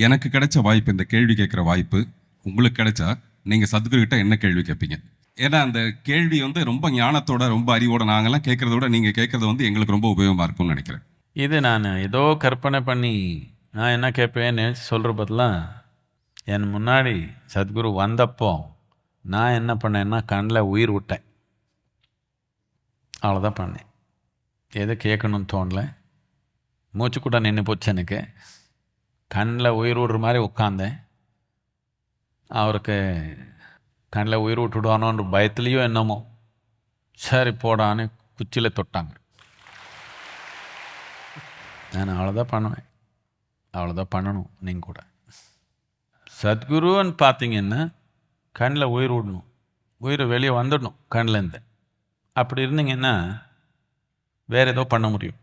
எனக்கு கிடைச்ச வாய்ப்பு, இந்த கேள்வி கேட்குற வாய்ப்பு உங்களுக்கு கிடைச்சா நீங்கள் சத்குரு கிட்ட என்ன கேள்வி கேட்பீங்க? ஏன்னா அந்த கேள்வி வந்து ரொம்ப ஞானத்தோட, ரொம்ப அறிவோட நாங்கள்லாம் கேட்குறத விட நீங்கள் கேட்குறது வந்து எங்களுக்கு ரொம்ப உபயோகமாக இருக்கும்னு நினைக்கிறேன். இது நான் ஏதோ கற்பனை பண்ணி நான் என்ன கேட்பேன்னு சொல்கிற பதிலாக, என் முன்னாடி சத்குரு வந்தப்போ நான் என்ன பண்ணேன்னா கண்ணில் உயிர் விட்டேன். அவ்வளோதான் பண்ணேன். எது கேட்கணும்னு தோணலை. மூச்சு கூட நின்று போச்சு எனக்கு. கண்ணில் உயிர் விடுற மாதிரி உட்காந்தேன். அவருக்கு கண்ணில் உயிர் விட்டுடுவானோன்ற பயத்துலேயோ என்னமோ சரி போடான்னு குச்சியில் தொட்டாங்க. நான் அவ்வளோதான் பண்ணுவேன். அவ்வளோதான் பண்ணணும். நீங்கள் கூட சத்குருன்னு பார்த்தீங்கன்னா கண்ணில் உயிர் விடணும், உயிரை வெளியே வந்துடணும் கண்ணிலேருந்து. அப்படி இருந்தீங்கன்னா வேறு ஏதோ பண்ண முடியும்.